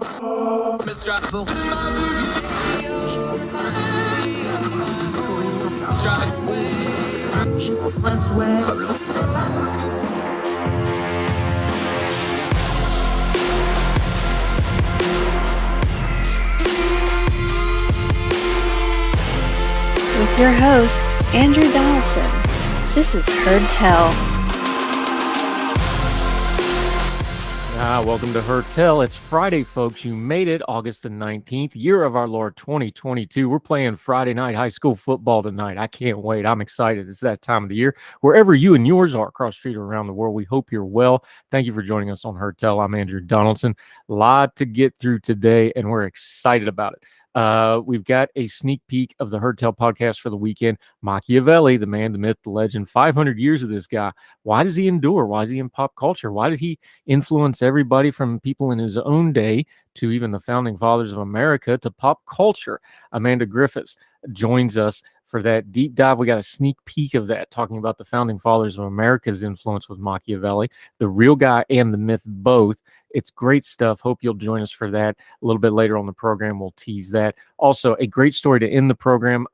With your host, Andrew Donaldson. This is Heard Tell. Welcome to Heard Tell. It's Friday, folks. You made it, August the 19th, year of our Lord 2022. We're playing Friday night high school football tonight. I can't wait. I'm excited. It's that time of the year. Wherever you and yours are across the street or around the world, we hope you're well. Thank you for joining us on Heard Tell. I'm Andrew Donaldson. A lot to get through today, and we're excited about it. We've got a sneak peek of the Heard Tell podcast for the weekend. Machiavelli, the man, the myth, the legend, 500 years of this guy. Why does he endure? Why is he in pop culture? Why did he influence everybody from people in his own day to even the founding fathers of America to pop culture? Amanda Griffiths joins us for that deep dive. We got a sneak peek of that, talking about the founding fathers of America's influence with Machiavelli, the real guy and the myth both. It's great stuff. Hope you'll join us for that a little bit later on the program. We'll tease that. Also, a great story to end the program.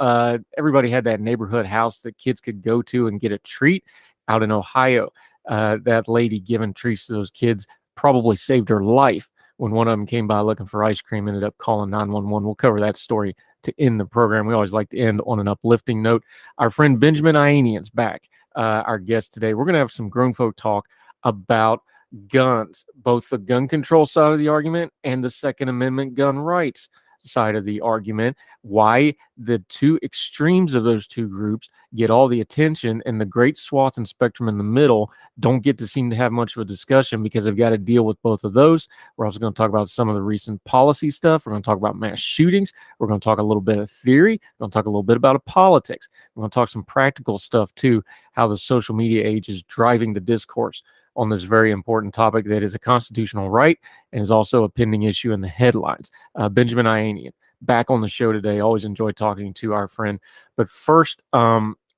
Everybody had that neighborhood house that kids could go to and get a treat out in Ohio. That lady giving treats to those kids probably saved her life when one of them came by looking for ice cream, ended up calling 911. We'll cover that story to end the program. We always like to end on an uplifting note. Our friend Benjaminian's back, our guest today. We're going to have some grown folk talk about guns, both the gun control side of the argument and the Second Amendment gun rights side of the argument, why the two extremes of those two groups get all the attention and the great swath and spectrum in the middle don't get to seem to have much of a discussion because they've got to deal with both of those. We're also going to talk about some of the recent policy stuff. We're going to talk about mass shootings. We're going to talk a little bit of theory. We're going to talk a little bit about politics. We're going to talk some practical stuff too, how the social media age is driving the discourse on this very important topic that is a constitutional right and is also a pending issue in the headlines. Benjamin Ayanian, back on the show today. Always enjoy talking to our friend. But first,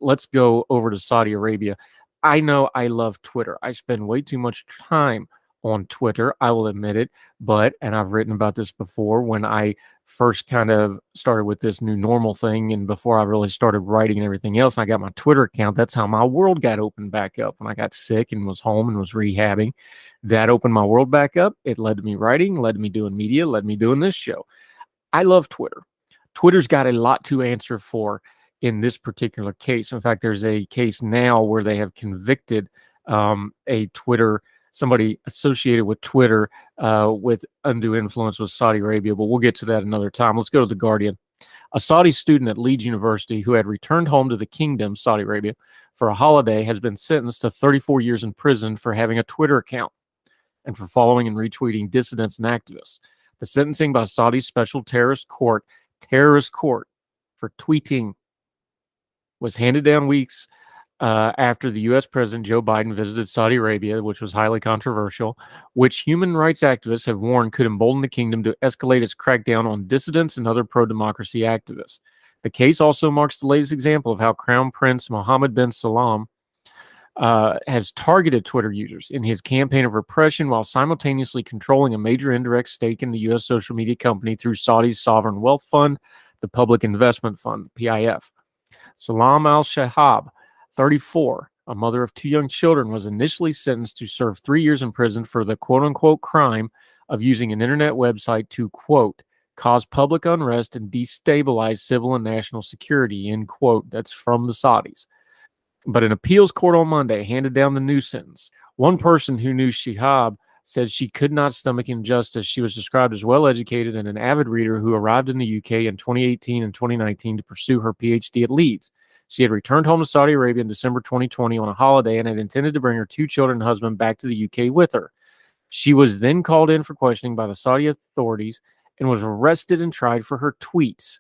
let's go over to Saudi Arabia. I know I love Twitter. I spend way too much time on Twitter, I will admit it, and I've written about this before when I first kind of started with this new normal thing, and before I really started writing and everything else, and I got my Twitter account. That's how my world got opened back up when I got sick and was home and was rehabbing. That opened my world back up. It led to me writing, led to me doing media, led me doing this show. I love Twitter. Twitter's got a lot to answer for in this particular case. In fact, there's a case now where they have convicted somebody associated with Twitter with undue influence with Saudi Arabia, but we'll get to that another time. Let's go to The Guardian. A Saudi student at Leeds University who had returned home to the kingdom, Saudi Arabia, for a holiday has been sentenced to 34 years in prison for having a Twitter account and for following and retweeting dissidents and activists. The sentencing by Saudi's special terrorist court for tweeting was handed down weeks after the U.S. President Joe Biden visited Saudi Arabia, which was highly controversial, which human rights activists have warned could embolden the kingdom to escalate its crackdown on dissidents and other pro-democracy activists. The case also marks the latest example of how Crown Prince Mohammed bin Salman has targeted Twitter users in his campaign of repression while simultaneously controlling a major indirect stake in the U.S. social media company through Saudi's sovereign wealth fund, the Public Investment Fund, PIF. Salam al-Shahab, 34, a mother of two young children, was initially sentenced to serve 3 years in prison for the quote-unquote crime of using an internet website to, quote, cause public unrest and destabilize civil and national security, end quote. That's from the Saudis. But an appeals court on Monday handed down the new sentence. One person who knew Shihab said she could not stomach injustice. She was described as well-educated and an avid reader who arrived in the UK in 2018 and 2019 to pursue her PhD at Leeds. She had returned home to Saudi Arabia in December 2020 on a holiday and had intended to bring her two children and husband back to the UK with her. She was then called in for questioning by the Saudi authorities and was arrested and tried for her tweets.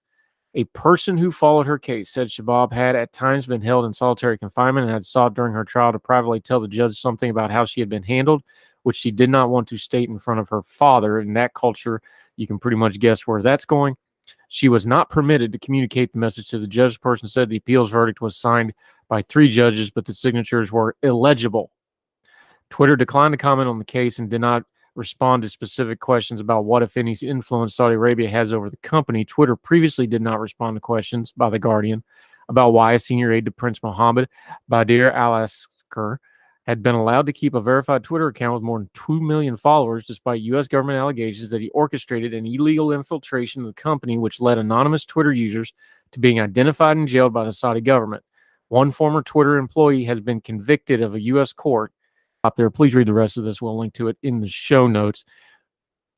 A person who followed her case said Shabab had at times been held in solitary confinement and had sought during her trial to privately tell the judge something about how she had been handled, which she did not want to state in front of her father. In that culture, you can pretty much guess where that's going. She was not permitted to communicate the message to the judge. The person said the appeals verdict was signed by 3 judges, but the signatures were illegible. Twitter declined to comment on the case and did not respond to specific questions about what, if any, influence Saudi Arabia has over the company. Twitter previously did not respond to questions by The Guardian about why a senior aide to Prince Mohammed, Badir al-Askar, had been allowed to keep a verified Twitter account with more than 2 million followers, despite U.S. government allegations that he orchestrated an illegal infiltration of the company, which led anonymous Twitter users to being identified and jailed by the Saudi government. One former Twitter employee has been convicted of a U.S. court. Up there, please read the rest of this. We'll link to it in the show notes.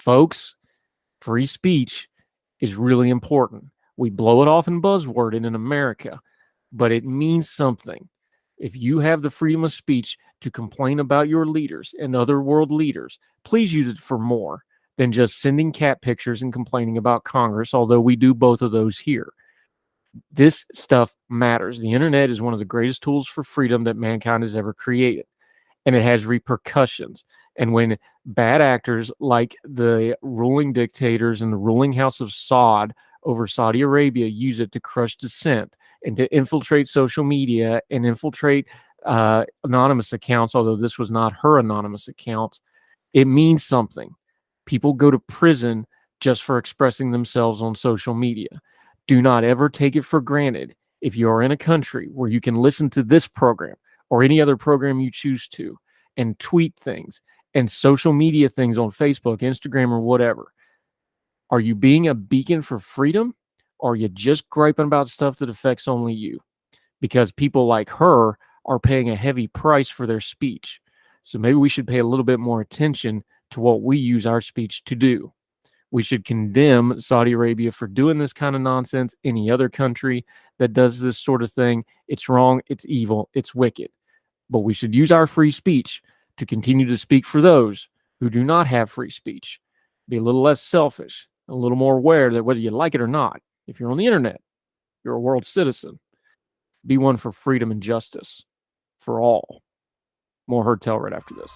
Folks, free speech is really important. We blow it off and buzzword it in America, but it means something. If you have the freedom of speech to complain about your leaders and other world leaders, please use it for more than just sending cat pictures and complaining about Congress, although we do both of those here. This stuff matters. The internet is one of the greatest tools for freedom that mankind has ever created, and it has repercussions. And when bad actors like the ruling dictators and the ruling house of Saud over Saudi Arabia use it to crush dissent and to infiltrate social media and infiltrate anonymous accounts, although this was not her anonymous account, it means something. People go to prison just for expressing themselves on social media. Do not ever take it for granted if you are in a country where you can listen to this program or any other program you choose to and tweet things and social media things on Facebook, Instagram, or whatever. Are you being a beacon for freedom, or are you just griping about stuff that affects only you? Because people like her are paying a heavy price for their speech. So maybe we should pay a little bit more attention to what we use our speech to do. We should condemn Saudi Arabia for doing this kind of nonsense. Any other country that does this sort of thing, it's wrong, it's evil, it's wicked. But we should use our free speech to continue to speak for those who do not have free speech. Be a little less selfish, a little more aware that whether you like it or not, if you're on the internet, you're a world citizen. Be one for freedom and justice for all. More Heard Tell right after this.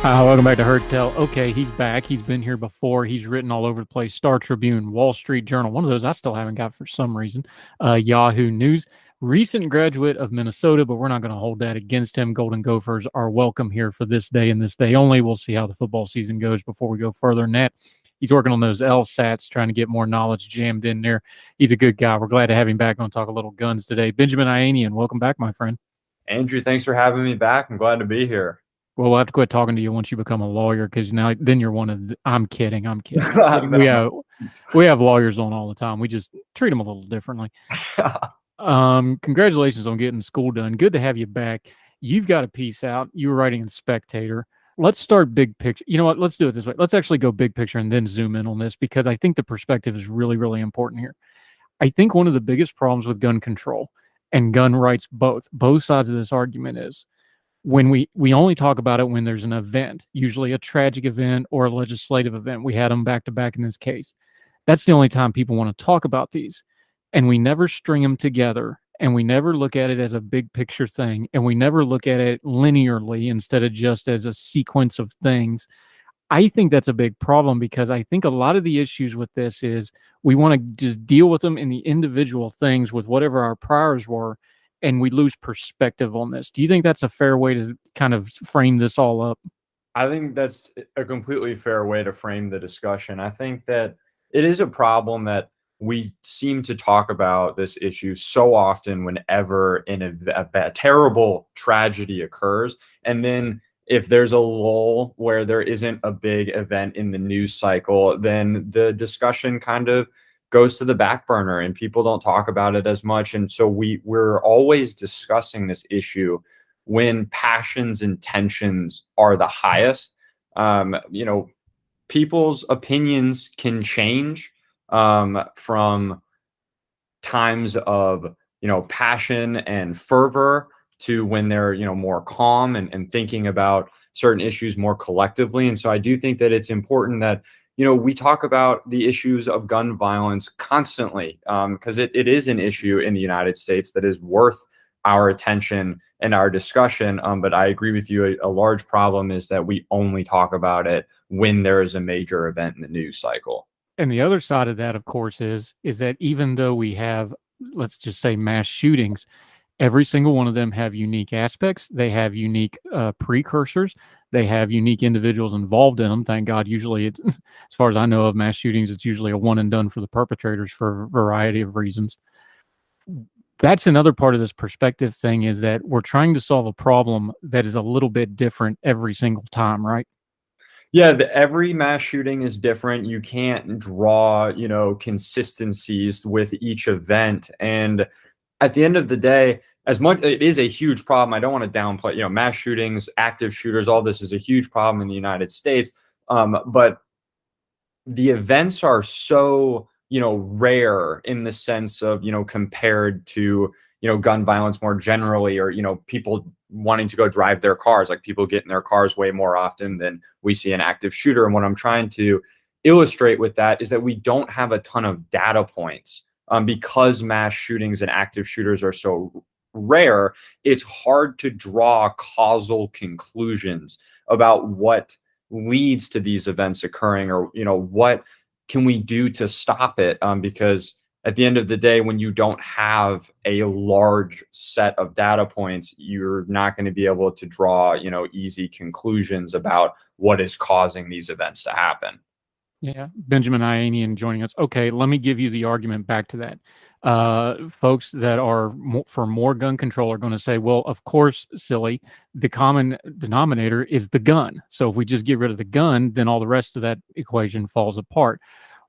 Welcome back to Heard Tell. Okay, he's back. He's been here before. He's written all over the place. Star Tribune, Wall Street Journal, one of those I still haven't got for some reason. Yahoo News, recent graduate of Minnesota, but we're not going to hold that against him. Golden Gophers are welcome here for this day and this day only. We'll see how the football season goes before we go further than that. He's working on those LSATs, trying to get more knowledge jammed in there. He's a good guy. We're glad to have him back. Going to talk a little guns today. Benjamin Ayanian, welcome back, my friend. Andrew, thanks for having me back. I'm glad to be here. Well, we'll have to quit talking to you once you become a lawyer, because then you're one of the, I'm kidding. We have lawyers on all the time. We just treat them a little differently. Congratulations on getting school done. Good to have you back. You've got a piece out. You were writing in Spectator. Let's start big picture. You know what? Let's do it this way. Let's actually go big picture and then zoom in on this, because I think the perspective is really, really important here. I think one of the biggest problems with gun control and gun rights, both sides of this argument, is when we only talk about it when there's an event, usually a tragic event or a legislative event. We had them back to back in this case. That's the only time people want to talk about these. And we never string them together, and we never look at it as a big picture thing, and we never look at it linearly instead of just as a sequence of things. I think that's a big problem, because I think a lot of the issues with this is we want to just deal with them in the individual things with whatever our priors were, and we lose perspective on this. Do you think that's a fair way to kind of frame this all up? I think that's a completely fair way to frame the discussion. I think that it is a problem that we seem to talk about this issue so often whenever a terrible tragedy occurs. And then if there's a lull where there isn't a big event in the news cycle, then the discussion kind of goes to the back burner and people don't talk about it as much. And so we're always discussing this issue when passions and tensions are the highest. People's opinions can change from times of, passion and fervor to when they're, more calm and thinking about certain issues more collectively. And so I do think that it's important that, we talk about the issues of gun violence constantly, because it is an issue in the United States that is worth our attention and our discussion. But I agree with you. A large problem is that we only talk about it when there is a major event in the news cycle. And the other side of that, of course, is that even though we have, let's just say, mass shootings, every single one of them have unique aspects. They have unique precursors. They have unique individuals involved in them. Thank God. Usually, it's, as far as I know of mass shootings, it's usually a one and done for the perpetrators for a variety of reasons. That's another part of this perspective thing, is that we're trying to solve a problem that is a little bit different every single time, right? Yeah, every mass shooting is different. You can't draw, consistencies with each event. And at the end of the day, as much it is a huge problem, I don't want to downplay, mass shootings, active shooters, all this is a huge problem in the United States. But the events are so, rare in the sense of, compared to, gun violence more generally, or, people wanting to go drive their cars. Like, people get in their cars way more often than we see an active shooter. And what I'm trying to illustrate with that is that we don't have a ton of data points, because mass shootings and active shooters are so rare. It's hard to draw causal conclusions about what leads to these events occurring, or what can we do to stop it, because at the end of the day, when you don't have a large set of data points, you're not going to be able to draw, easy conclusions about what is causing these events to happen. Yeah, Benjamin Ayanian joining us. Okay, let me give you the argument back to that. Folks that are for more gun control are going to say, well, of course, silly, the common denominator is the gun. So if we just get rid of the gun, then all the rest of that equation falls apart.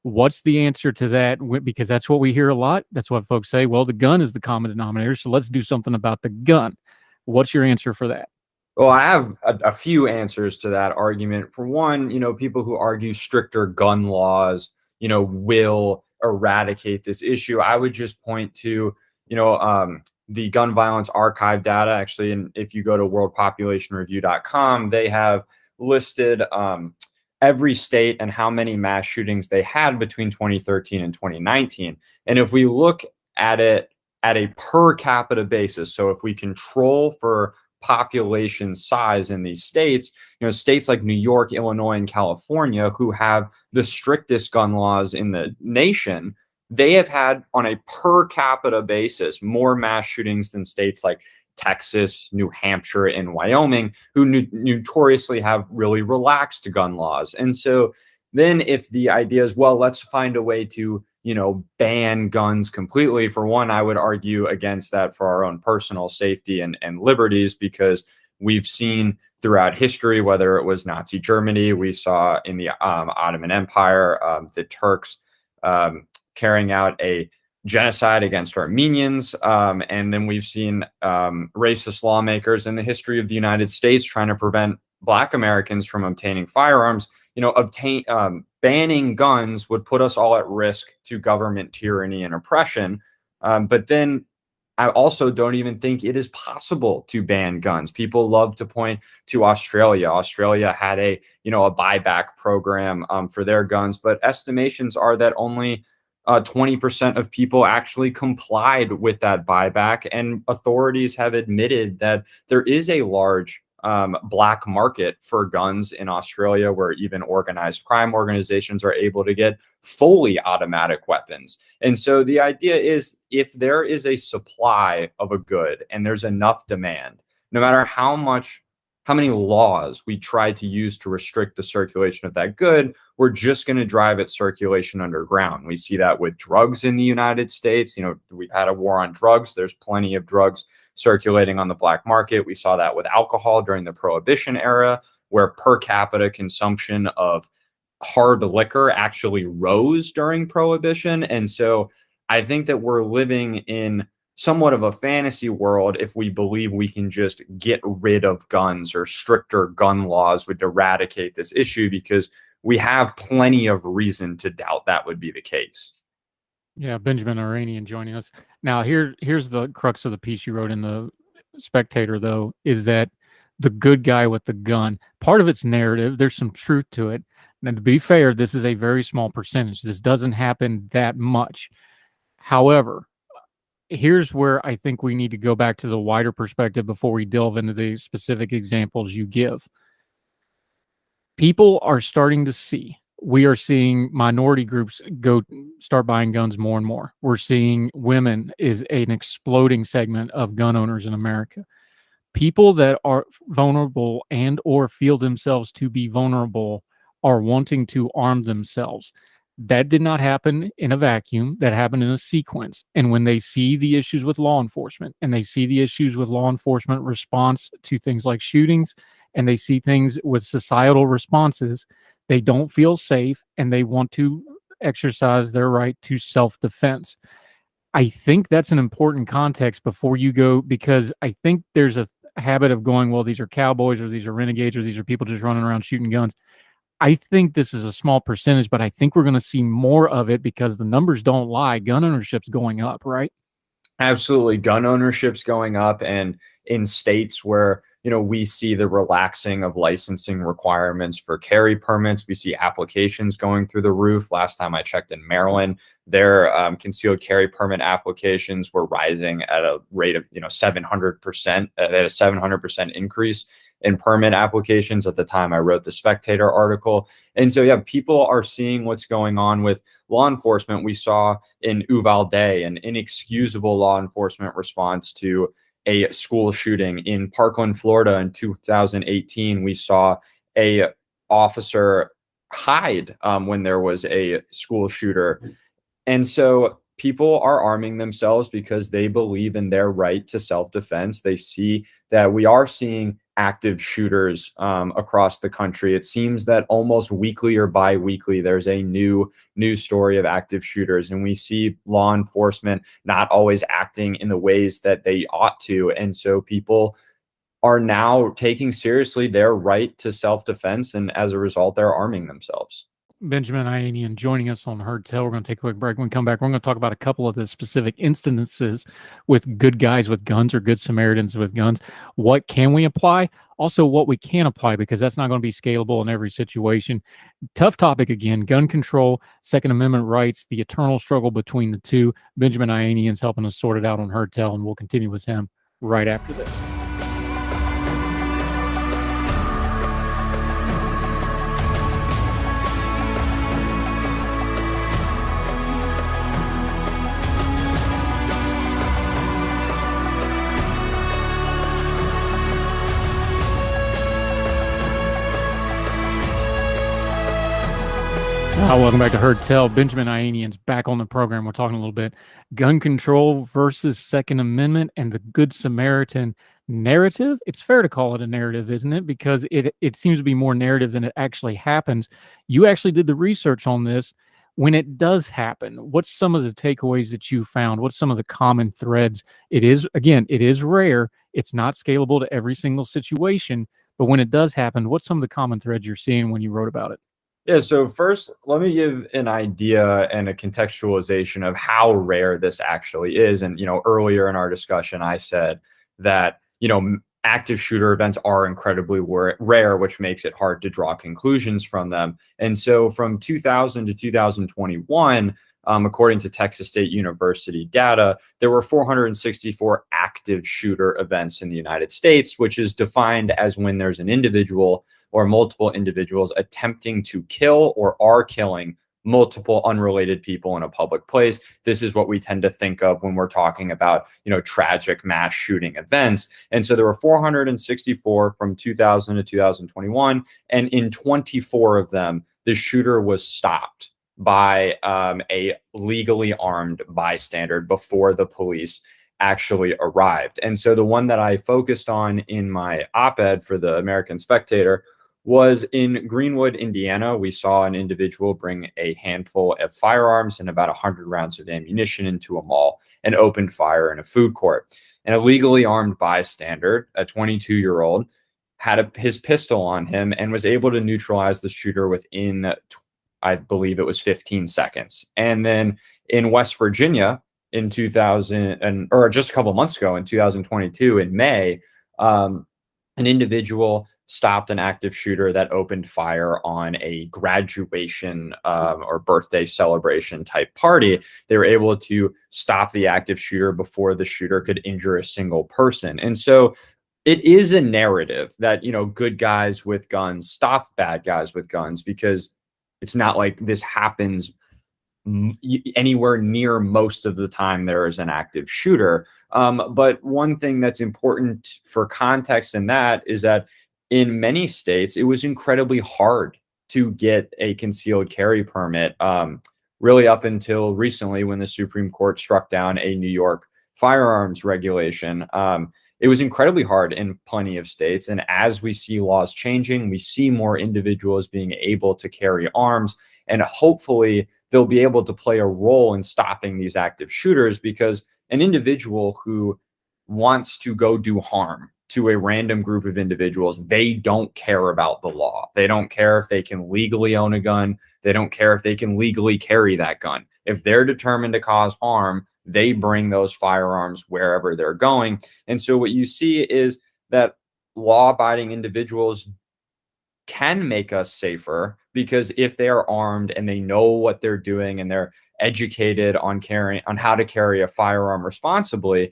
What's the answer to that? Because that's what we hear a lot. That's what folks say. Well, the gun is the common denominator, so let's do something about the gun. What's your answer for that? Well, I have a few answers to that argument. For one, people who argue stricter gun laws, will eradicate this issue. I would just point to, the gun violence archive data. Actually, and if you go to worldpopulationreview.com, they have listed every state and how many mass shootings they had between 2013 and 2019. And if we look at it at a per capita basis, so if we control for population size in these states, states like New York, Illinois, and California, who have the strictest gun laws in the nation, they have had, on a per capita basis, more mass shootings than states like Texas, New Hampshire, and Wyoming, who notoriously have really relaxed gun laws. And so then if the idea is, well, let's find a way to, ban guns completely, for one, I would argue against that for our own personal safety and liberties, because we've seen throughout history, whether it was Nazi Germany, we saw in the Ottoman Empire, the Turks carrying out a genocide against Armenians. And then we've seen racist lawmakers in the history of the United States trying to prevent Black Americans from obtaining firearms. Banning guns would put us all at risk to government tyranny and oppression. But then I also don't even think it is possible to ban guns. People love to point to Australia. Australia had a buyback program for their guns, but estimations are that only 20% of people actually complied with that buyback, and authorities have admitted that there is a large black market for guns in Australia, where even organized crime organizations are able to get fully automatic weapons. And so the idea is, if there is a supply of a good and there's enough demand, no matter how many laws we try to use to restrict the circulation of that good, we're just going to drive its circulation underground. We see that with drugs in the United States. We've had a war on drugs. There's plenty of drugs circulating on the black market. We saw that with alcohol during the Prohibition era, where per capita consumption of hard liquor actually rose during Prohibition. And so I think that we're living in somewhat of a fantasy world if we believe we can just get rid of guns, or stricter gun laws would eradicate this issue, because we have plenty of reason to doubt that would be the case. Yeah, Benjamin Iranian joining us. Now, here's the crux of the piece you wrote in the Spectator, though, is that the good guy with the gun, part of it's narrative, there's some truth to it, Now, to be fair, this is a very small percentage. This doesn't happen that much. However, here's where I think we need to go back to the wider perspective before we delve into the specific examples you give. People are starting to see, we are seeing minority groups start buying guns more and more. We're seeing women is an exploding segment of gun owners in America. People that are vulnerable and or feel themselves to be vulnerable are wanting to arm themselves. That did not happen in a vacuum. That happened in a sequence. And when they see the issues with law enforcement, and they see the issues with law enforcement response to things like shootings, and they see things with societal responses, they don't feel safe, and they want to exercise their right to self-defense. I think that's an important context before you go, because I think there's a habit of going, well, these are cowboys, or these are renegades, or these are people just running around shooting guns. I think this is a small percentage, but I think we're going to see more of it because the numbers don't lie. Gun ownership's going up, right? Absolutely. Gun ownership's going up, and in states where, we see the relaxing of licensing requirements for carry permits, we see applications going through the roof. Last time I checked in Maryland, their concealed carry permit applications were rising at a rate of 700%, at a 700% increase in permit applications at the time I wrote the Spectator article. And so, yeah, people are seeing what's going on with law enforcement. We saw in Uvalde an inexcusable law enforcement response to a school shooting. In Parkland, Florida in 2018. We saw a officer hide when there was a school shooter. And so people are arming themselves because they believe in their right to self-defense. They see that we are seeing active shooters across the country. It seems that almost weekly or bi-weekly, there's a new news story of active shooters, and we see law enforcement not always acting in the ways that they ought to. And so people are now taking seriously their right to self-defense, and as a result, they're arming themselves. Benjamin Ayanian joining us on Heard Tell. We're going to take a quick break. When we come back, we're going to talk about a couple of the specific instances with good guys with guns, or good Samaritans with guns. What can we apply? Also, what we can apply, because that's not going to be scalable in every situation. Tough topic again: gun control, Second Amendment rights, the eternal struggle between the two. Benjamin Ayanian's helping us sort it out on Heard Tell, and we'll continue with him right after this. Welcome back to Heard Tell. Benjamin Ayanian's back on the program. We're talking a little bit gun control versus Second Amendment and the Good Samaritan narrative. It's fair to call it a narrative, isn't it? Because it seems to be more narrative than it actually happens. You actually did the research on this. When it does happen, what's some of the takeaways that you found? What's some of the common threads? It is rare. It's not scalable to every single situation. But when it does happen, what's some of the common threads you're seeing when you wrote about it? Yeah, so first, let me give an idea and a contextualization of how rare this actually is. And, earlier in our discussion, I said that, active shooter events are incredibly rare, which makes it hard to draw conclusions from them. And so from 2000 to 2021, according to Texas State University data, there were 464 active shooter events in the United States, which is defined as when there's an individual or multiple individuals attempting to kill or are killing multiple unrelated people in a public place. This is what we tend to think of when we're talking about, tragic mass shooting events. And so there were 464 from 2000 to 2021. And in 24 of them, the shooter was stopped by a legally armed bystander before the police actually arrived. And so the one that I focused on in my op-ed for the American Spectator was in Greenwood, Indiana. We saw an individual bring a handful of firearms and about 100 rounds of ammunition into a mall and opened fire in a food court. And a legally armed bystander, a 22-year-old, had his pistol on him and was able to neutralize the shooter within, I believe it was 15 seconds. And then in West Virginia in 2000, or just a couple months ago in 2022, in May, an individual stopped an active shooter that opened fire on a graduation or birthday celebration type party. They were able to stop the active shooter before the shooter could injure a single person. And so it is a narrative that, you know, good guys with guns stop bad guys with guns, because it's not like this happens anywhere near most of the time there is an active shooter. But one thing that's important for context in that is that in many states, it was incredibly hard to get a concealed carry permit, really up until recently when the Supreme Court struck down a New York firearms regulation. It was incredibly hard in plenty of states. And as we see laws changing, we see more individuals being able to carry arms, and hopefully they'll be able to play a role in stopping these active shooters, because an individual who wants to go do harm to a random group of individuals, they don't care about the law. They don't care if they can legally own a gun. They don't care if they can legally carry that gun. If they're determined to cause harm, they bring those firearms wherever they're going. And so what you see is that law-abiding individuals can make us safer, because if they are armed and they know what they're doing and they're educated on how to carry a firearm responsibly,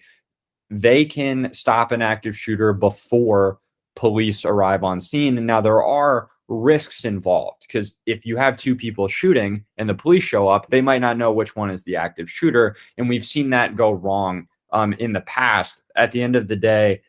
they can stop an active shooter before police arrive on scene. And now there are risks involved, because if you have two people shooting and the police show up, they might not know which one is the active shooter. And we've seen that go wrong in the past. At the end of the day,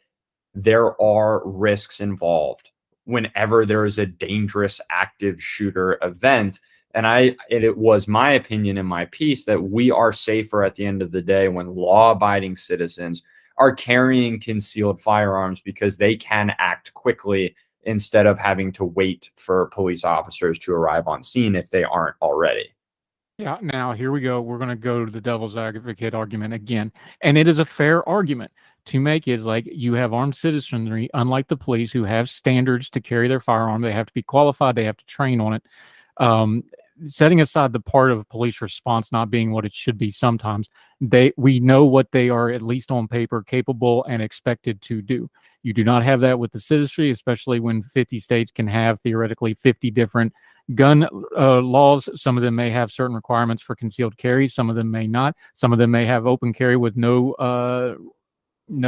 there are risks involved whenever there is a dangerous active shooter event. And it was my opinion in my piece that we are safer at the end of the day when law-abiding citizens are carrying concealed firearms, because they can act quickly instead of having to wait for police officers to arrive on scene if they aren't already. Yeah, now here we go. We're going to go to the devil's advocate argument again. And it is a fair argument to make, is like, you have armed citizenry, unlike the police, who have standards to carry their firearm. They have to be qualified. They have to train on it. Setting aside the part of police response not being what it should be sometimes, we know what they are, at least on paper, capable and expected to do. You do not have that with the citizenry, especially when 50 states can have theoretically 50 different gun laws. Some of them may have certain requirements for concealed carry. Some of them may not. Some of them may have open carry with no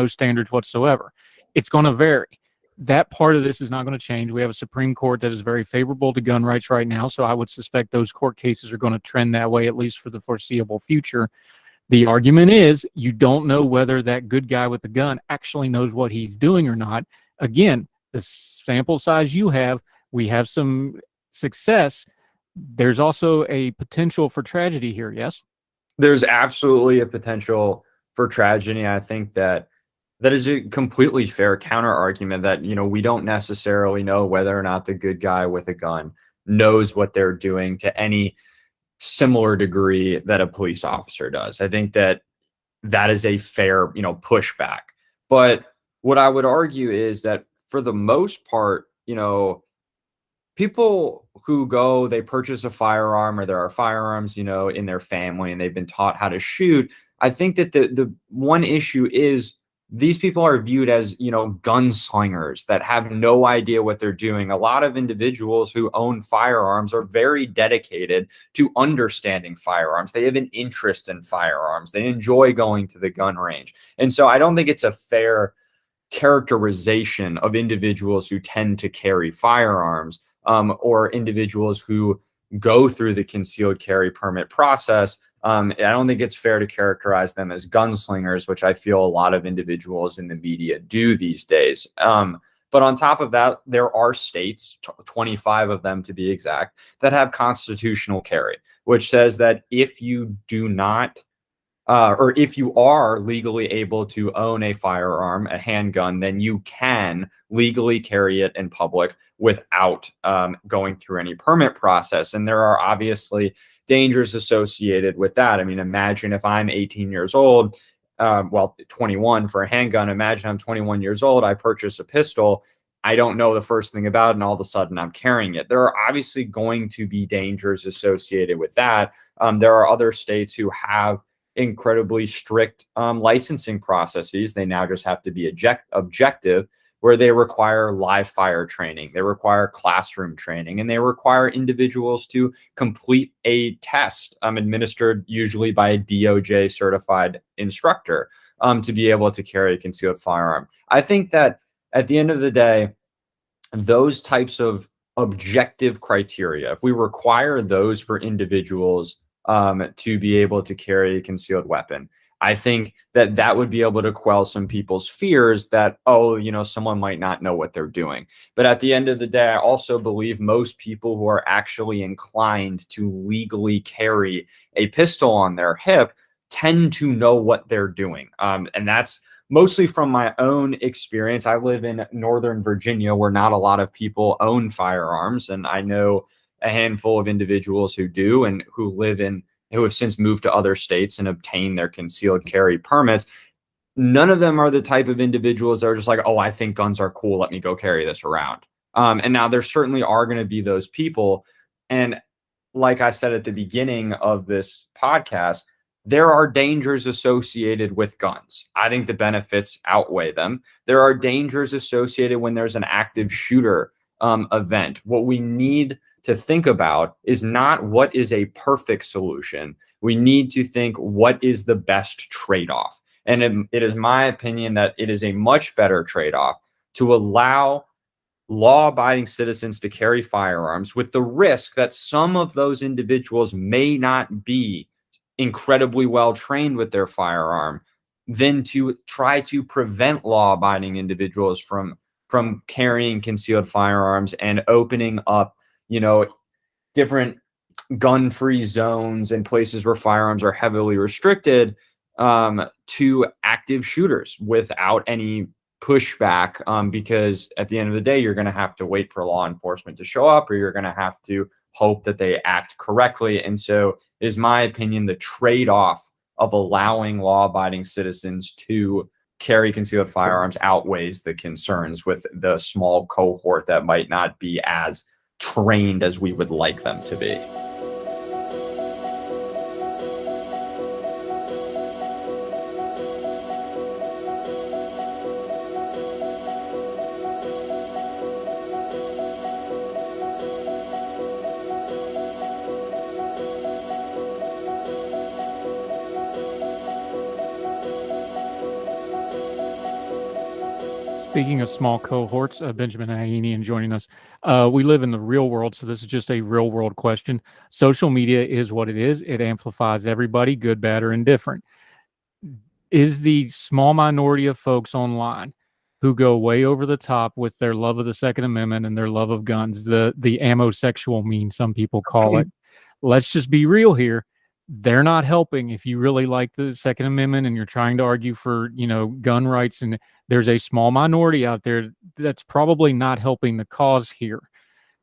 standards whatsoever. It's going to vary. That part of this is not going to change. We have a Supreme Court that is very favorable to gun rights right now, so I would suspect those court cases are going to trend that way, at least for the foreseeable future. The argument is, you don't know whether that good guy with the gun actually knows what he's doing or not. Again, the sample size you have, we have some success. There's also a potential for tragedy here, yes? There's absolutely a potential for tragedy. I think that is a completely fair counter argument, that, you know, we don't necessarily know whether or not the good guy with a gun knows what they're doing to any similar degree that a police officer does. I think that is a fair, you know, pushback. But what I would argue is that for the most part, you know, people who they purchase a firearm, or there are firearms, you know, in their family, and they've been taught how to shoot. I think that the one issue is, these people are viewed as, you know, gunslingers that have no idea what they're doing. A lot of individuals who own firearms are very dedicated to understanding firearms. They have an interest in firearms. They enjoy going to the gun range. And so I don't think it's a fair characterization of individuals who tend to carry firearms, or individuals who go through the concealed carry permit process. I don't think it's fair to characterize them as gunslingers, which I feel a lot of individuals in the media do these days. But on top of that, there are states, 25 of them to be exact, that have constitutional carry, which says that if you do not, or if you are legally able to own a firearm, a handgun, then you can legally carry it in public without going through any permit process. And there are obviously dangers associated with that. I mean, imagine if I'm 18 years old, 21 for a handgun. Imagine I'm 21 years old, I purchase a pistol. I don't know the first thing about it, and all of a sudden I'm carrying it. There are obviously going to be dangers associated with that. There are other states who have incredibly strict licensing processes. They now just have to be objective. where they require live fire training, they require classroom training, and they require individuals to complete a test administered usually by a DOJ certified instructor to be able to carry a concealed firearm. I think that at the end of the day, those types of objective criteria, if we require those for individuals to be able to carry a concealed weapon, I think that that would be able to quell some people's fears that, oh, you know, someone might not know what they're doing. But at the end of the day, I also believe most people who are actually inclined to legally carry a pistol on their hip tend to know what they're doing. And that's mostly from my own experience. I live in Northern Virginia, where not a lot of people own firearms, and I know a handful of individuals who do and who have since moved to other states and obtained their concealed carry permits. None of them are the type of individuals that are just like, oh, I think guns are cool, let me go carry this around. And now there certainly are going to be those people. And like I said at the beginning of this podcast, there are dangers associated with guns. I think the benefits outweigh them. There are dangers associated when there's an active shooter event. What we need to think about is not what is a perfect solution. We need to think what is the best trade-off. And it is my opinion that it is a much better trade-off to allow law-abiding citizens to carry firearms with the risk that some of those individuals may not be incredibly well trained with their firearm, than to try to prevent law-abiding individuals from carrying concealed firearms and opening up, you know, different gun-free zones and places where firearms are heavily restricted to active shooters without any pushback, because at the end of the day, you're going to have to wait for law enforcement to show up, or you're going to have to hope that they act correctly. And so it is my opinion the trade-off of allowing law-abiding citizens to carry concealed firearms outweighs the concerns with the small cohort that might not be as trained as we would like them to be. Speaking of small cohorts, Benjamin Ayanian joining us. We live in the real world, so this is just a real world question. Social media is what it is. It amplifies everybody, good, bad, or indifferent. Is the small minority of folks online who go way over the top with their love of the Second Amendment and their love of guns, the ammo-sexual meme, some people call it. Let's just be real here. They're not helping. If you really like the Second Amendment and you're trying to argue for, you know, gun rights, and there's a small minority out there that's probably not helping the cause here.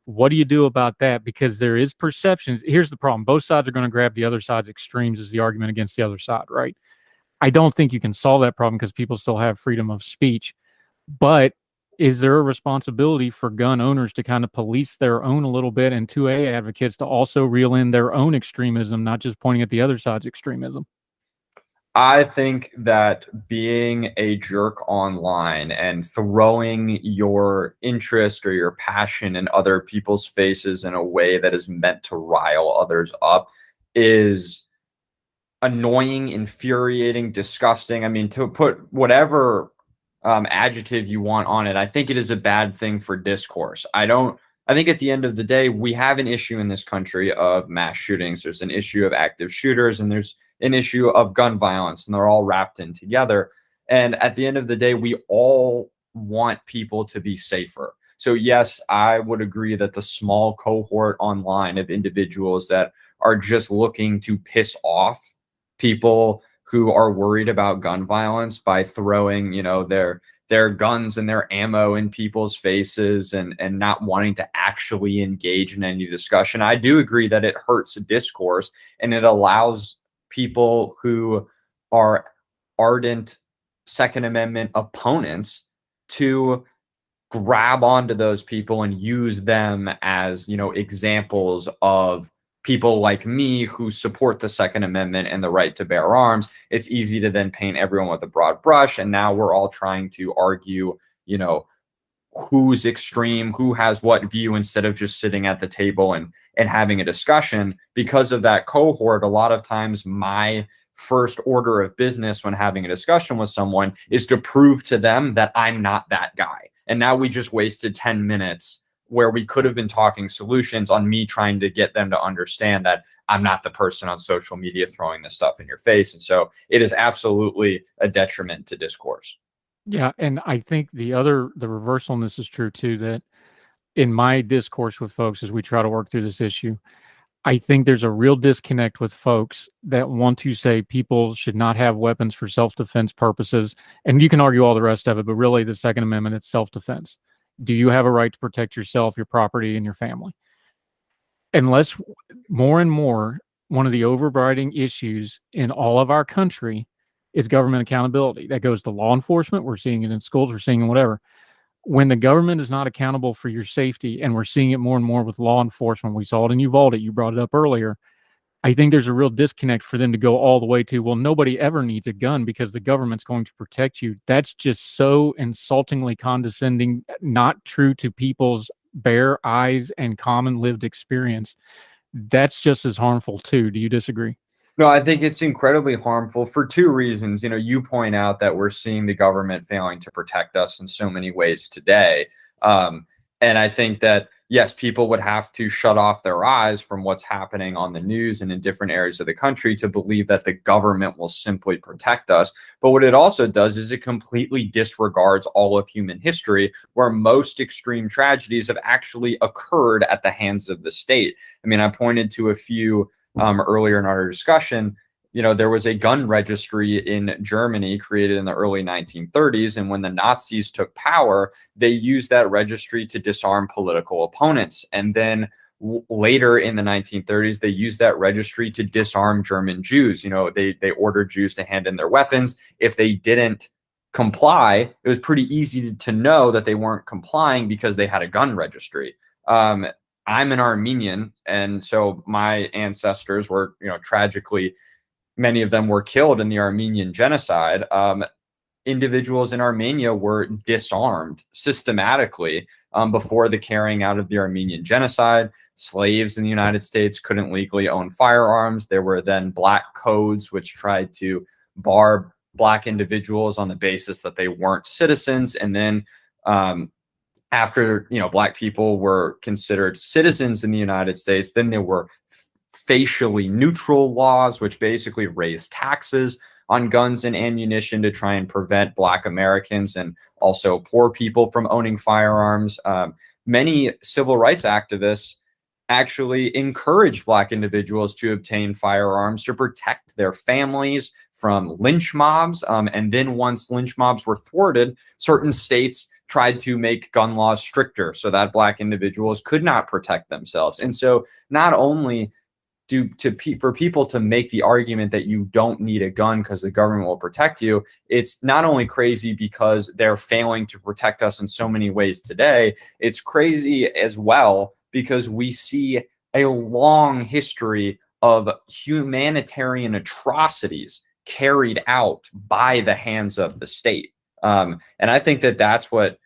What do you do about that? Because there is perceptions. Here's the problem. Both sides are going to grab the other side's extremes as the argument against the other side, right? I don't think you can solve that problem because people still have freedom of speech. But is there a responsibility for gun owners to kind of police their own a little bit, and 2A advocates to also reel in their own extremism, not just pointing at the other side's extremism? I think that being a jerk online and throwing your interest or your passion in other people's faces in a way that is meant to rile others up is annoying, infuriating, disgusting. I mean, to put whatever adjective you want on it, I think it is a bad thing for discourse. I think at the end of the day, we have an issue in this country of mass shootings. There's an issue of active shooters, and there's an issue of gun violence, and they're all wrapped in together. And at the end of the day, we all want people to be safer. So yes, I would agree that the small cohort online of individuals that are just looking to piss off people who are worried about gun violence by throwing, you know, their guns and their ammo in people's faces and not wanting to actually engage in any discussion. I do agree that it hurts discourse, and it allows people who are ardent Second Amendment opponents to grab onto those people and use them as, you know, examples of people like me who support the Second Amendment and the right to bear arms. It's easy to then paint everyone with a broad brush, and now we're all trying to argue, you know, who's extreme, who has what view, instead of just sitting at the table and having a discussion. Because of that cohort, a lot of times my first order of business when having a discussion with someone is to prove to them that I'm not that guy. And now we just wasted 10 minutes where we could have been talking solutions on me trying to get them to understand that I'm not the person on social media throwing this stuff in your face. And so it is absolutely a detriment to discourse. Yeah, and I think the reverse on this is true too, that in my discourse with folks as we try to work through this issue, I think there's a real disconnect with folks that want to say people should not have weapons for self-defense purposes. And you can argue all the rest of it, but really the Second Amendment, it's self-defense. Do you have a right to protect yourself, your property, and your family? Unless more and more, one of the overriding issues in all of our country is government accountability. That goes to law enforcement. We're seeing it in schools. We're seeing it in whatever. When the government is not accountable for your safety, and we're seeing it more and more with law enforcement, we saw it in Uvalde, you brought it up earlier, I think there's a real disconnect for them to go all the way to, well, nobody ever needs a gun because the government's going to protect you. That's just so insultingly condescending, not true to people's bare eyes and common lived experience. That's just as harmful too. Do you disagree? No, I think it's incredibly harmful for two reasons. You point out that we're seeing the government failing to protect us in so many ways today. And I think that, yes, people would have to shut off their eyes from what's happening on the news and in different areas of the country to believe that the government will simply protect us. But what it also does is it completely disregards all of human history, where most extreme tragedies have actually occurred at the hands of the state. I mean, I pointed to a few earlier in our discussion. There was a gun registry in Germany created in the early 1930s. And when the Nazis took power, they used that registry to disarm political opponents. And then later in the 1930s, they used that registry to disarm German Jews. They ordered Jews to hand in their weapons. If they didn't comply, it was pretty easy to know that they weren't complying because they had a gun registry. I'm an Armenian, and so my ancestors were, tragically, many of them were killed in the Armenian genocide. Individuals in Armenia were disarmed systematically before the carrying out of the Armenian genocide. Slaves in the United States couldn't legally own firearms. There were then black codes which tried to bar black individuals on the basis that they weren't citizens. And then after black people were considered citizens in the United States, then there were facially neutral laws which basically raised taxes on guns and ammunition to try and prevent black Americans and also poor people from owning firearms. Many civil rights activists actually encouraged black individuals to obtain firearms to protect their families from lynch mobs. And then once lynch mobs were thwarted, certain states tried to make gun laws stricter so that black individuals could not protect themselves. And so not only for people to make the argument that you don't need a gun because the government will protect you, it's not only crazy because they're failing to protect us in so many ways today, it's crazy as well because we see a long history of humanitarian atrocities carried out by the hands of the state. And I think that that's what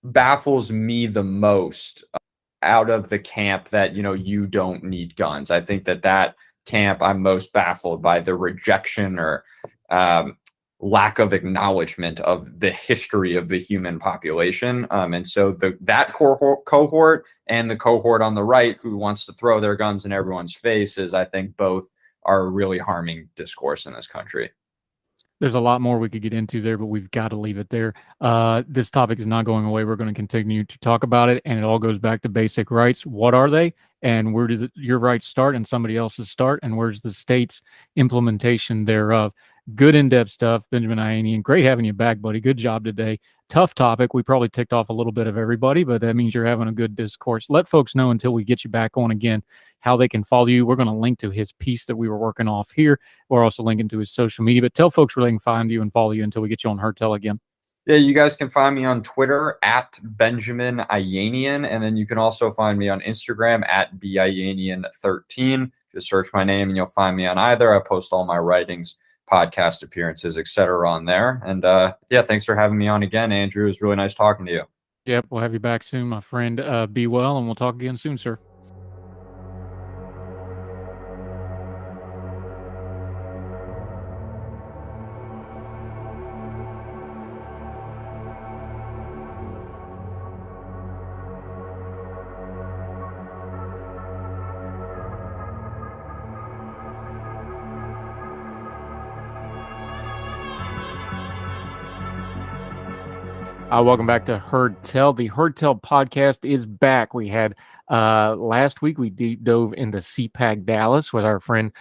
baffles me the most out of the camp that, you don't need guns. I think that camp, I'm most baffled by the rejection or lack of acknowledgement of the history of the human population. And so that cohort and the cohort on the right who wants to throw their guns in everyone's faces, I think both are really harming discourse in this country. There's a lot more we could get into there, but we've got to leave it there. This topic is not going away. We're going to continue to talk about it, and it all goes back to basic rights. What are they, and where do your rights start and somebody else's start, and where's the state's implementation thereof? Good in-depth stuff. Benjamin Ayanian, great having you back, buddy. Good job today. Tough topic. We probably ticked off a little bit of everybody, but that means you're having a good discourse. Let folks know until we get you back on again how they can follow you. We're going to link to his piece that we were working off here. We're also linking to his social media, but tell folks where they can find you and follow you until we get you on Heard Tell again. Yeah, you guys can find me on Twitter at Benjamin Ayanian, and then you can also find me on Instagram at Ayanian13. Just search my name and you'll find me on either. I post all my writings, podcast appearances, etc. on there. And yeah, thanks for having me on again, Andrew. It was really nice talking to you. Yep, we'll have you back soon, my friend. Be well, and we'll talk again soon, sir. Welcome back to Heard Tell. The Heard Tell podcast is back. We had last week we deep dove into CPAC Dallas with our friend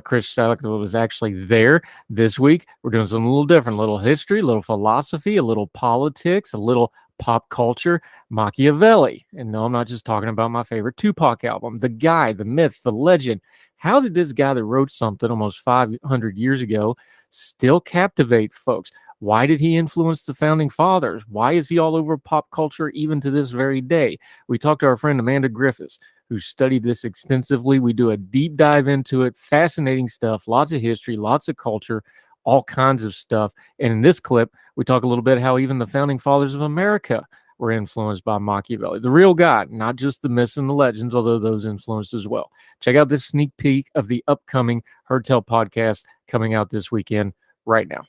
Chris Selleck, who was actually there. This week we're doing something a little different, a little history, a little philosophy, a little politics, a little pop culture. Machiavelli. And no, I'm not just talking about my favorite Tupac album. The guy, the myth, the legend. How did this guy that wrote something almost 500 years ago still captivate folks? Why did he influence the founding fathers? Why is he all over pop culture even to this very day? We talked to our friend Amanda Griffiths, who studied this extensively. We do a deep dive into it. Fascinating stuff. Lots of history, lots of culture, all kinds of stuff. And in this clip, we talk a little bit how even the founding fathers of America were influenced by Machiavelli. The real guy, not just the myths and the legends, although those influenced as well. Check out this sneak peek of the upcoming Heard Tell podcast coming out this weekend right now.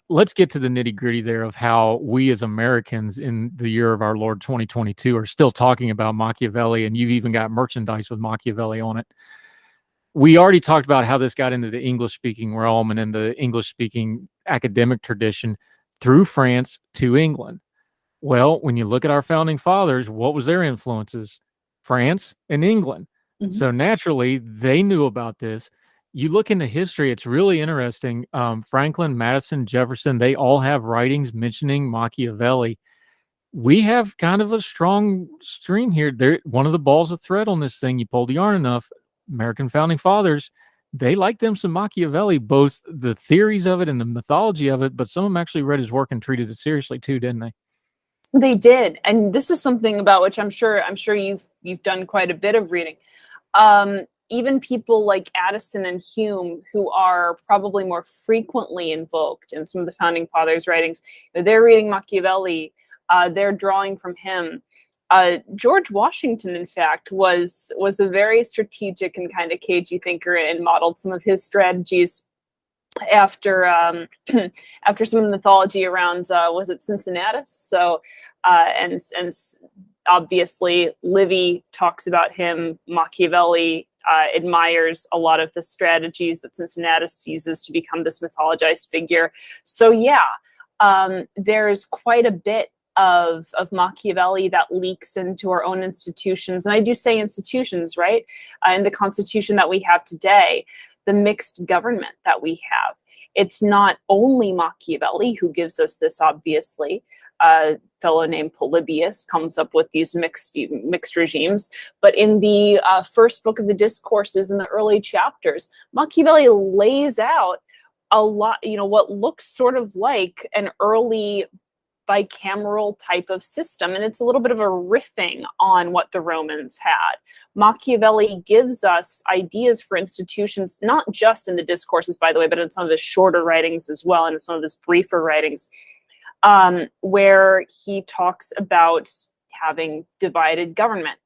Let's get to the nitty gritty there of how we as Americans in the year of our Lord 2022 are still talking about Machiavelli, and you've even got merchandise with Machiavelli on it. We already talked about how this got into the English-speaking realm and in the English-speaking academic tradition through France to England. Well, when you look at our founding fathers, what was their influences? France and England. Mm-hmm. So naturally, they knew about this. You look into history, it's really interesting. Franklin, Madison, Jefferson, they all have writings mentioning Machiavelli. We have kind of a strong stream here. One of the balls of thread on this thing, you pull the yarn enough, American founding fathers, they like them some Machiavelli, both the theories of it and the mythology of it, but some of them actually read his work and treated it seriously too, didn't they? They did. And this is something about which I'm sure you've done quite a bit of reading. Even people like Addison and Hume, who are probably more frequently invoked in some of the founding fathers' writings, they're reading Machiavelli, they're drawing from him. George Washington, in fact, was a very strategic and kind of cagey thinker and modeled some of his strategies after after some of the mythology around was it Cincinnatus? So and obviously Livy talks about him. Machiavelli admires a lot of the strategies that Cincinnatus uses to become this mythologized figure. So yeah, there's quite a bit of Machiavelli that leaks into our own institutions. And I do say institutions, right? In the Constitution that we have today, the mixed government that we have. It's not only Machiavelli who gives us this, obviously. A fellow named Polybius comes up with these mixed regimes. But in the first book of the Discourses, in the early chapters, Machiavelli lays out a lot, what looks sort of like an early bicameral type of system. And it's a little bit of a riffing on what the Romans had. Machiavelli gives us ideas for institutions, not just in the Discourses, by the way, but in some of his shorter writings as well, and in some of his briefer writings, where he talks about having divided government,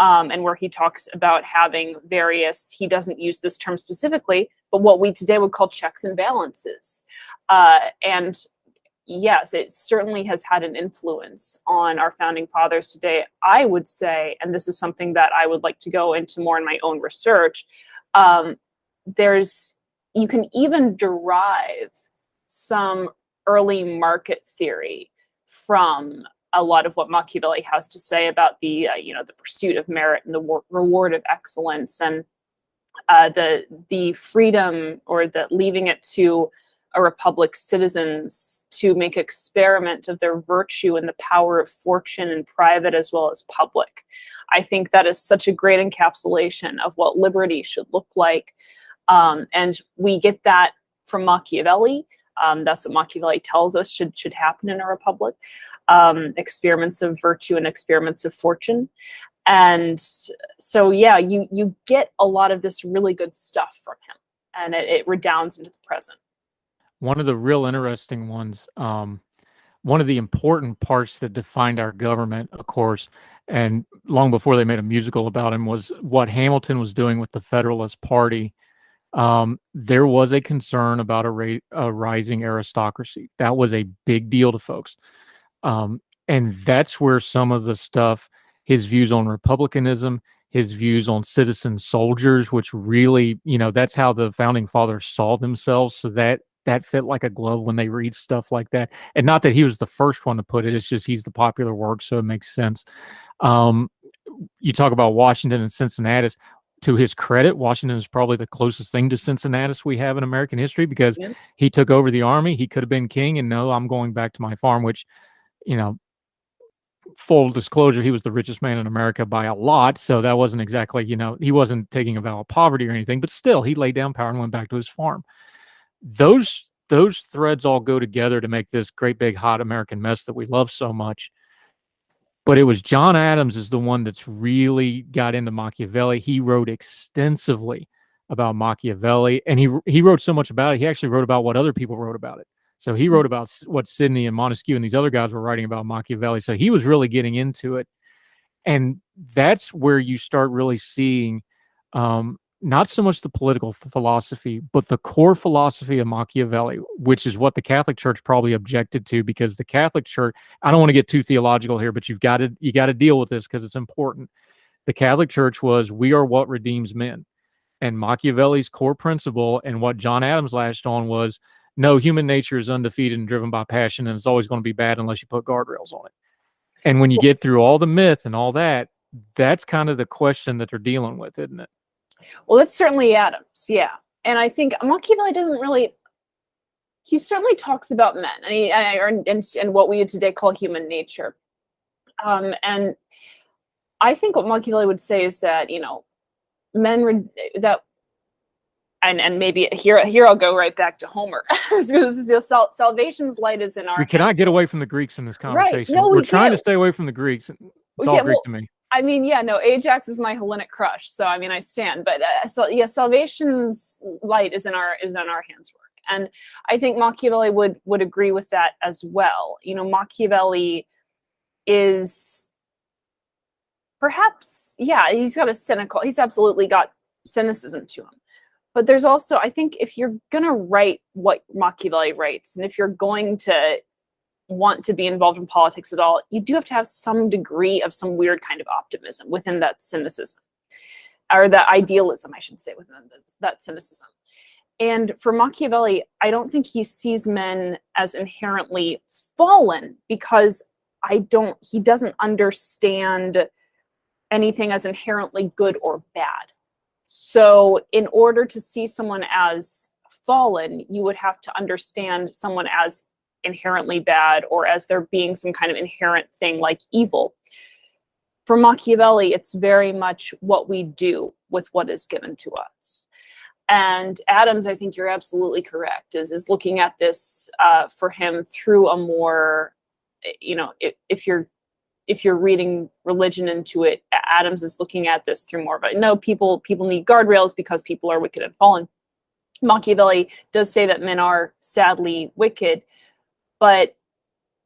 and where he talks about having various, he doesn't use this term specifically, but what we today would call checks and balances. And yes, it certainly has had an influence on our founding fathers today. I would say, and this is something that I would like to go into more in my own research, you can even derive some early market theory from a lot of what Machiavelli has to say about the pursuit of merit and the reward of excellence, and the freedom, or the leaving it to a republic's citizens to make experiment of their virtue and the power of fortune in private as well as public. I think that is such a great encapsulation of what liberty should look like. And we get that from Machiavelli. That's what Machiavelli tells us should happen in a republic. Experiments of virtue and experiments of fortune. And so, yeah, you get a lot of this really good stuff from him, and it redounds into the present. One of the real interesting ones one of the important parts that defined our government, of course, and long before they made a musical about him, was what Hamilton was doing with the Federalist Party. There was a concern about a rising aristocracy. That was a big deal to folks. And that's where some of the stuff, his views on republicanism, his views on citizen soldiers, which really, that's how the founding fathers saw themselves. So that fit like a glove when they read stuff like that. And not that he was the first one to put it, it's just he's the popular work, so it makes sense. You talk about Washington and Cincinnatus. To his credit, Washington is probably the closest thing to Cincinnatus we have in American history, because he took over the army. He could have been king, and no, I'm going back to my farm, which, full disclosure, he was the richest man in America by a lot. So that wasn't exactly, he wasn't taking a vow of poverty or anything, but still he laid down power and went back to his farm. Those threads all go together to make this great big hot American mess that we love so much. But it was John Adams is the one that's really got into Machiavelli. He wrote extensively about Machiavelli, and he wrote so much about it, he actually wrote about what other people wrote about it. So he wrote about what Sidney and Montesquieu and these other guys were writing about Machiavelli. So he was really getting into it. And that's where you start really seeing not so much the political philosophy, but the core philosophy of Machiavelli, which is what the Catholic Church probably objected to, because the Catholic Church, I don't want to get too theological here, but you got to deal with this because it's important. The Catholic Church was, we are what redeems men. And Machiavelli's core principle and what John Adams latched on was, no, human nature is undefeated and driven by passion, and it's always going to be bad unless you put guardrails on it. And when you get through all the myth and all that, that's kind of the question that they're dealing with, isn't it? Well, that's certainly Adams, yeah. And I think Machiavelli doesn't really, he certainly talks about men and what we would today call human nature. And I think what Machiavelli would say is that, and maybe here I'll go right back to Homer. Salvation's light is in our We cannot get away from the Greeks in this conversation. Right. No, we're trying to stay away from the Greeks. It's all Greek to me. I mean, yeah, no, Ajax is my Hellenic crush, so I mean, I stand. But salvation's light is in our hands work, and I think Machiavelli would agree with that as well. Machiavelli is perhaps, he's absolutely got cynicism to him. But there's also, I think, if you're gonna write what Machiavelli writes, and if you're going to want to be involved in politics at all, you do have to have some degree of some weird kind of optimism within that cynicism, or that idealism, I should say, within that cynicism. And for Machiavelli, I don't think he sees men as inherently fallen, because he doesn't understand anything as inherently good or bad. So in order to see someone as fallen, you would have to understand someone as inherently bad, or as there being some kind of inherent thing like evil. For Machiavelli, it's very much what we do with what is given to us. And Adams, I think you're absolutely correct, is looking at this for him through a more, if you're reading religion into it, Adams is looking at this through more of a, no, people need guardrails because people are wicked and fallen. Machiavelli does say that men are sadly wicked, but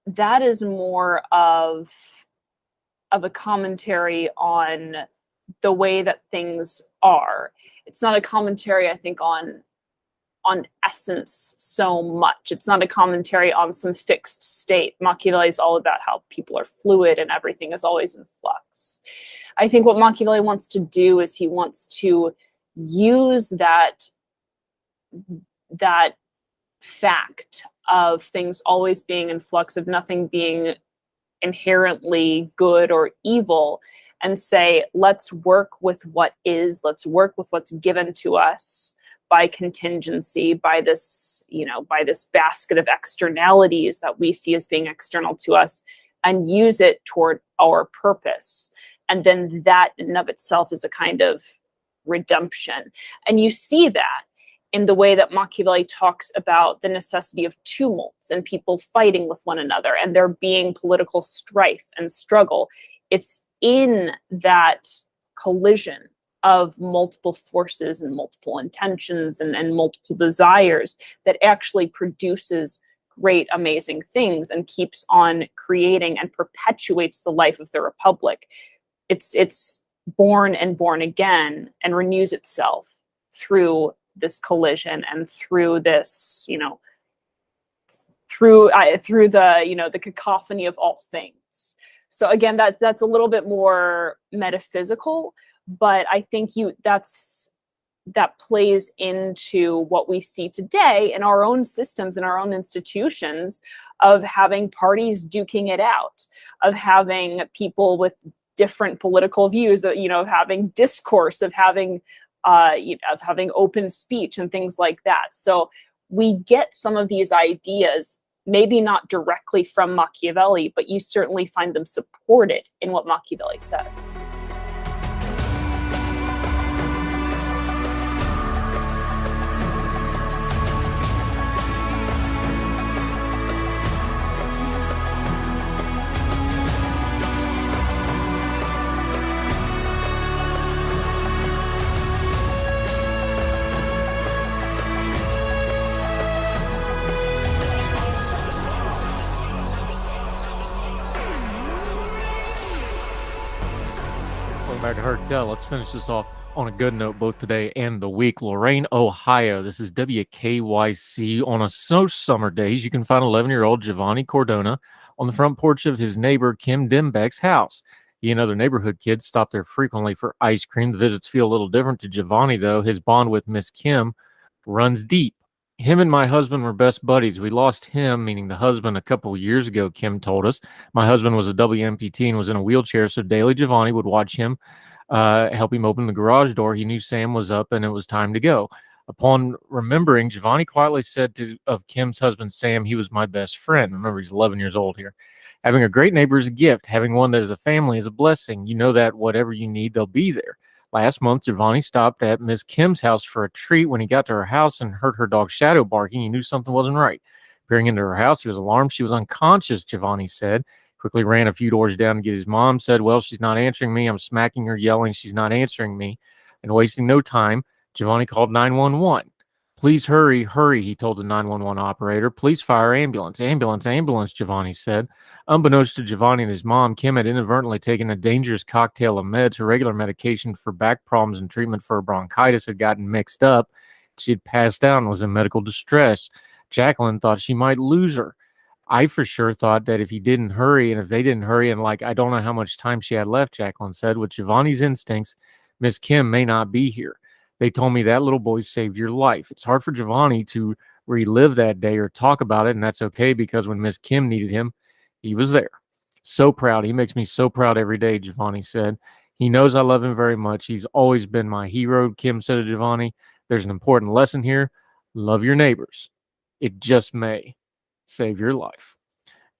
that is more of a commentary on the way that things are. It's not a commentary, I think, on essence so much. It's not a commentary on some fixed state. Machiavelli is all about how people are fluid and everything is always in flux. I think what Machiavelli wants to do is he wants to use that fact of things always being in flux, of nothing being inherently good or evil, and say, let's work with what is, let's work with what's given to us by contingency, by this basket of externalities that we see as being external to us, and use it toward our purpose. And then that in and of itself is a kind of redemption. And you see that in the way that Machiavelli talks about the necessity of tumults and people fighting with one another and there being political strife and struggle. It's in that collision of multiple forces and multiple intentions and multiple desires that actually produces great, amazing things and keeps on creating and perpetuates the life of the Republic. It's born and born again and renews itself through this collision and through this, through the the cacophony of all things. So again, that's a little bit more metaphysical, but I think that plays into what we see today in our own systems, in our own institutions, of having parties duking it out, of having people with different political views, of having discourse, of having open speech and things like that. So we get some of these ideas, maybe not directly from Machiavelli, but you certainly find them supported in what Machiavelli says. Back at Heard Tell. Let's finish this off on a good note, both today and the week. Lorain, Ohio. This is WKYC. On a summer days, you can find 11-year-old Giovanni Cordona on the front porch of his neighbor Kim Dimbeck's house. He and other neighborhood kids stop there frequently for ice cream. The visits feel a little different to Giovanni, though. His bond with Miss Kim runs deep. Him and my husband were best buddies. We lost him, meaning the husband, a couple of years ago, Kim told us. My husband was a double amputee and was in a wheelchair, so daily Giovanni would watch him, help him open the garage door. He knew Sam was up and it was time to go. Upon remembering, Giovanni quietly said of Kim's husband, Sam, he was my best friend. Remember, he's 11 years old here. Having a great neighbor is a gift. Having one that is a family is a blessing. You know that whatever you need, they'll be there. Last month, Giovanni stopped at Miss Kim's house for a treat. When he got to her house and heard her dog Shadow barking, he knew something wasn't right. Peering into her house, he was alarmed. She was unconscious, Giovanni said. Quickly ran a few doors down to get his mom, said, well, she's not answering me. I'm smacking her, yelling, she's not answering me. And wasting no time, Giovanni called 911. Please hurry, he told the 911 operator. Please fire ambulance. Ambulance, Giovanni said. Unbeknownst to Giovanni and his mom, Kim had inadvertently taken a dangerous cocktail of meds. Her regular medication for back problems and treatment for bronchitis had gotten mixed up. She had passed out and was in medical distress. Jacqueline thought she might lose her. I for sure thought that if he didn't hurry, and if they didn't hurry, and I don't know how much time she had left, Jacqueline said, with Giovanni's instincts, Miss Kim may not be here. They told me that little boy saved your life. It's hard for Giovanni to relive that day or talk about it, and that's okay because when Miss Kim needed him, he was there. So proud. He makes me so proud every day, Giovanni said. He knows I love him very much. He's always been my hero, Kim said to Giovanni. There's an important lesson here. Love your neighbors. It just may save your life.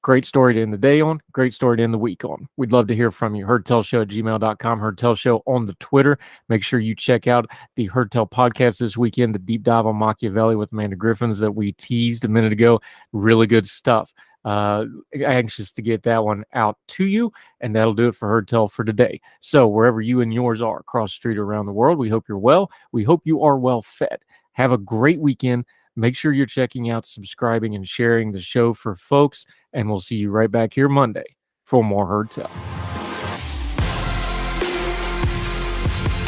Great story to end the day on. Great story to end the week on. We'd love to hear from you. HeardTellShow@gmail.com. HeardTellShow on the Twitter. Make sure you check out the Heard Tell podcast this weekend, the deep dive on Machiavelli with Amanda Griffins that we teased a minute ago. Really good stuff. Anxious to get that one out to you, and that'll do it for Heard Tell for today. So wherever you and yours are across the street or around the world, we hope you're well. We hope you are well fed. Have a great weekend. Make sure you're checking out, subscribing, and sharing the show for folks, and we'll see you right back here Monday for more Heard Tell.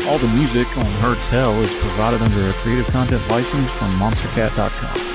All the music on Heard Tell is provided under a Creative Content license from monstercat.com.